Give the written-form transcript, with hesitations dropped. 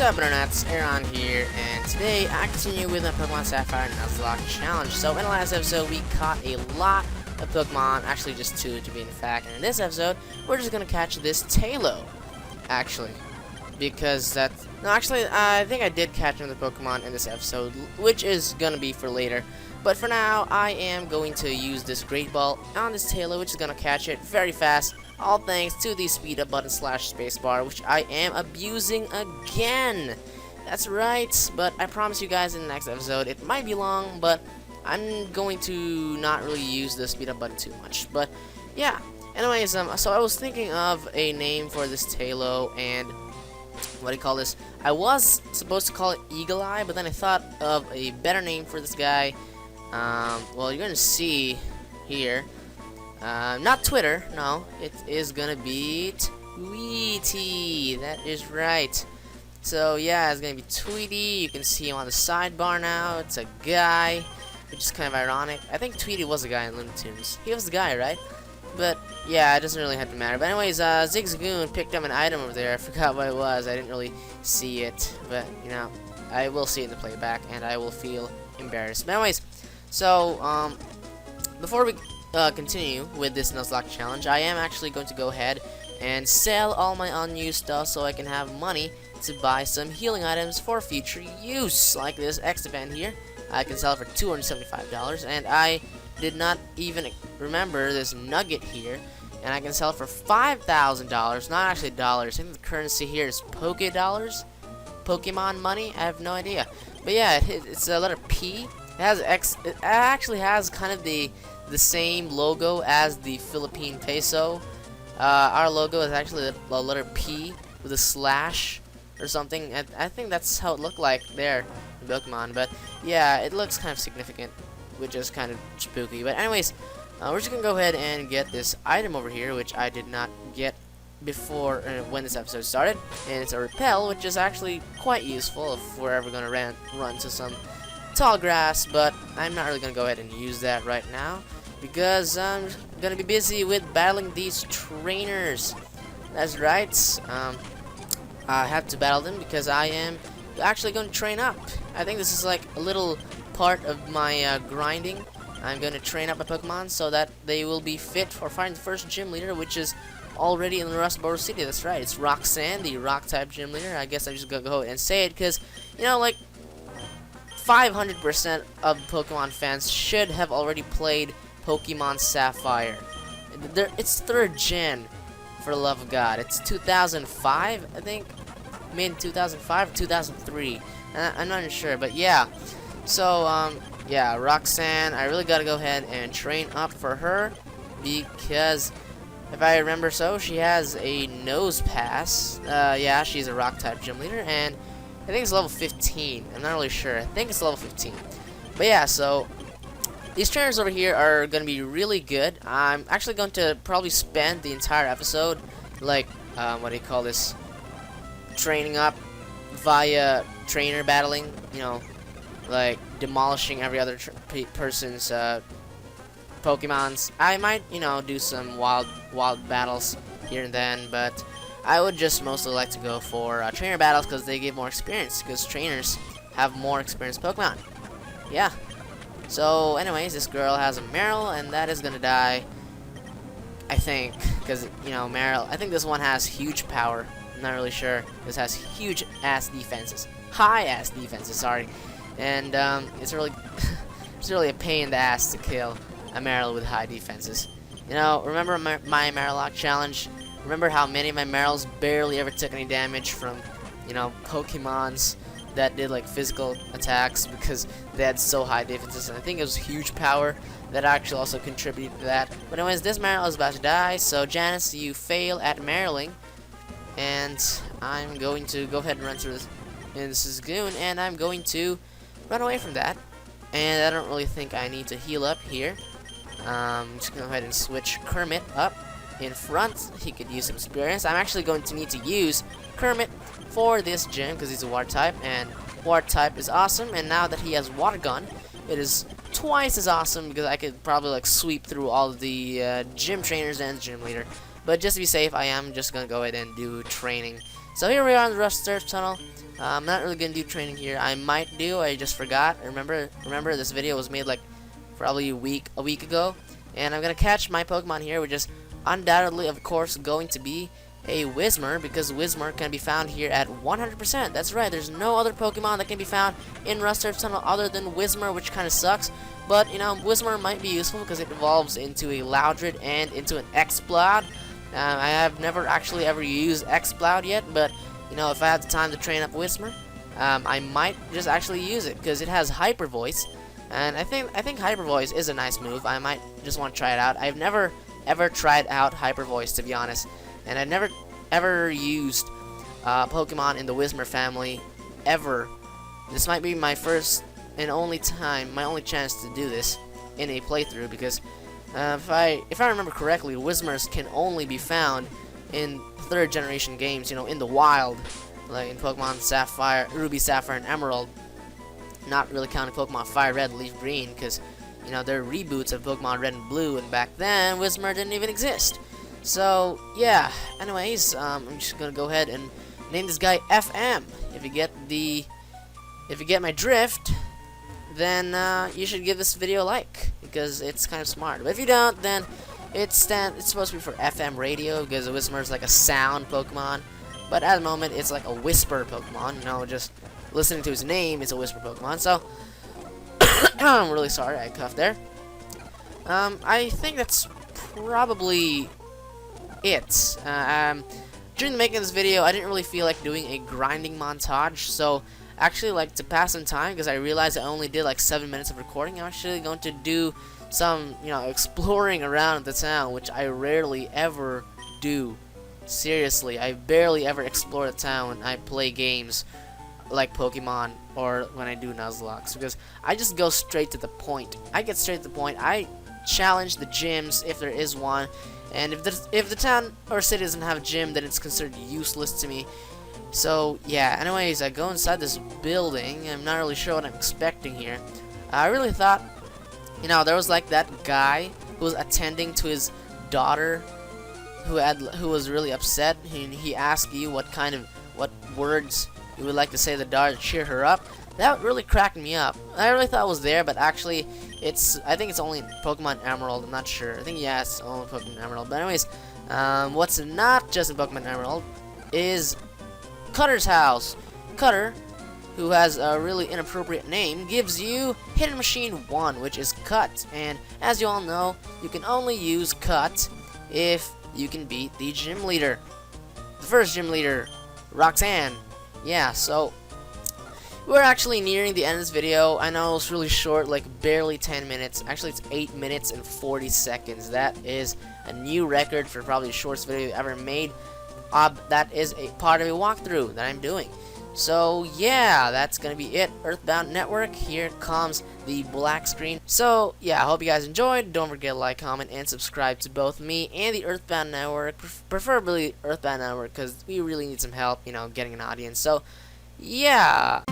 Sup internets, Aaron here, and today I continue with my Pokemon Sapphire Nuzlocke challenge. So in the last episode we caught a lot of Pokemon, actually just 2 to be in fact, and in this episode we're just gonna catch this Talo, actually. Because that's, no actually I think I did catch another Pokemon in this episode, which is gonna be for later. But for now, I am going to use this Great Ball on this Talo, which is going to catch it very fast, all thanks to the speed up button / spacebar, which I am abusing again. That's right, but I promise you guys in the next episode, it might be long, but I'm going to not really use the speed up button too much. But yeah, anyways, so I was thinking of a name for this Talo, and what do you call this? I was supposed to call it Eagle Eye, but then I thought of a better name for this guy. Well, you're gonna see here, not Twitter, no, it is gonna be Tweety, that is right. So yeah, it's gonna be Tweety. You can see him on the sidebar now. It's a guy, which is kind of ironic. I think Tweety was a guy in Looney Tunes. He was the guy, right? But yeah, it doesn't really have to matter. But anyways, Zigzagoon picked up an item over there. I forgot what it was. I didn't really see it, but you know, I will see it in the playback, and I will feel embarrassed. But anyways. So, before we continue with this Nuzlocke challenge, I am actually going to go ahead and sell all my unused stuff so I can have money to buy some healing items for future use, like this X-Band here. I can sell it for $275, and I did not even remember this Nugget here, and I can sell it for $5,000, not actually dollars. I think the currency here is Poke Dollars, Pokemon money, I have no idea. But yeah, it's a letter P. It actually has kind of the same logo as the Philippine peso. Our logo is actually the letter P with a slash or something. I think that's how it looked like there in Pokemon. But yeah, it looks kind of significant, which is kind of spooky. But anyways, we're just gonna go ahead and get this item over here, which I did not get before when this episode started, and it's a repel, which is actually quite useful if we're ever gonna run to some tall grass. But I'm not really gonna go ahead and use that right now because I'm gonna be busy with battling these trainers. That's right. I have to battle them because I am actually going to train up. I think this is like a little part of my grinding. I'm going to train up my Pokemon so that they will be fit for fighting the first gym leader, which is already in the Rust Bowl City. That's right. It's Roxanne, the rock type gym leader. I guess I'm just gonna go ahead and say it because, you know, like 500% of Pokemon fans should have already played Pokemon Sapphire. It's 3rd gen, for the love of God. It's 2005, I think, mid 2005 or 2003. I'm not even sure, but yeah. So yeah, Roxanne, I really gotta go ahead and train up for her because if I remember so, she has a nose pass. Yeah, she's a rock type gym leader, and I think it's level 15. I'm not really sure. I think it's level 15. But yeah, so these trainers over here are going to be really good. I'm actually going to probably spend the entire episode, like, what do you call this? Training up via trainer battling. You know, like demolishing every other person's Pokemons. I might, you know, do some wild battles here and then, but I would just mostly like to go for trainer battles because they give more experience, because trainers have more experienced Pokemon. Yeah. So anyways, this girl has a Meryl, and that is gonna die, I think, because, you know, Meryl, I think this one has huge power. I'm not really sure. This has huge ass defenses, high ass defenses, sorry, and it's really it's really a pain in the ass to kill a Meryl with high defenses. You know, remember my Marowak challenge? Remember how many of my Meryls barely ever took any damage from, you know, Pokemons that did like physical attacks because they had so high defenses, and I think it was huge power that actually also contributed to that. But anyways, this Meryl is about to die, so Janice, you fail at Meryling, and I'm going to go ahead and run through this in Zigzagoon, and I'm going to run away from that, and I don't really think I need to heal up here. I'm just going to go ahead and switch Kermit up in front. He could use some experience. I'm actually going to need to use Kermit for this gym because he's a water type, and water type is awesome. And now that he has water gun, it is twice as awesome because I could probably like sweep through all of the gym trainers and gym leader. but just to be safe, I am just gonna go ahead and do training. So here we are in the Rust Surf Tunnel. I'm not really gonna do training here. I might do. I just forgot. Remember, this video was made like probably a week ago, and I'm gonna catch my Pokemon here, which is undoubtedly, of course, going to be a Whismur, because Whismur can be found here at 100%. That's right. There's no other Pokemon that can be found in Rust Surf Tunnel other than Whismur, which kind of sucks. But you know, Whismur might be useful because it evolves into a Loudred and into an Exploud. I have never actually ever used Exploud yet, but you know, if I had the time to train up Whismur, I might just actually use it because it has Hyper Voice, and I think Hyper Voice is a nice move. I might just want to try it out. I've never ever tried out Hyper Voice, to be honest, and I've never ever used Pokemon in the Whismur family ever. This might be my first and only time, my only chance to do this in a playthrough, because if I remember correctly, Whismurs can only be found in 3rd generation games, you know, in the wild, like in Pokemon Sapphire, Ruby, Sapphire, and Emerald. Not really counting Pokemon Fire Red, Leaf Green, because you know they're reboots of Pokemon Red and Blue, and back then Whismur didn't even exist. So yeah. Anyways, I'm just gonna go ahead and name this guy FM. If you get my drift, then you should give this video a like, because it's kind of smart. But if you don't, then it's supposed to be for FM radio, because a Whismur is like a sound Pokemon. But at the moment, it's like a whisper Pokemon. You know, just listening to his name, it's a whisper Pokemon. So I'm really sorry I coughed there. I think that's probably it. During the making of this video, I didn't really feel like doing a grinding montage, so actually, like, to pass some time, because I realized I only did like 7 minutes of recording, I'm actually going to do some, you know, exploring around the town, which I rarely ever do. Seriously, I barely ever explore the town when I play games like Pokemon or when I do Nuzlocke, because I just go straight to the point. I get straight to the point. I challenge the gyms if there is one, and if the town or city doesn't have a gym, then it's considered useless to me. So yeah, anyways, I go inside this building. I'm not really sure what I'm expecting here. I really thought, you know, there was like that guy who was attending to his daughter who was really upset. He asked you what words you would like to say to the daughter to cheer her up. That really cracked me up. I really thought it was there, but actually I think it's only Pokemon Emerald. I'm not sure. I think, yeah, it's only Pokemon Emerald. But anyways, what's not just in Pokemon Emerald is Cutter's house. Cutter, who has a really inappropriate name, gives you Hidden Machine 1, which is Cut. And as you all know, you can only use Cut if you can beat the gym leader. The first gym leader, Roxanne. Yeah, so we're actually nearing the end of this video. I know it's really short, like barely 10 minutes. Actually, it's 8 minutes and 40 seconds. That is a new record for probably the shortest video ever made. That is a part of a walkthrough that I'm doing. So yeah, that's gonna be it. Earthbound Network. Here comes the black screen. So yeah, I hope you guys enjoyed. Don't forget to like, comment, and subscribe to both me and the Earthbound Network, preferably Earthbound Network, because we really need some help, you know, getting an audience. So yeah.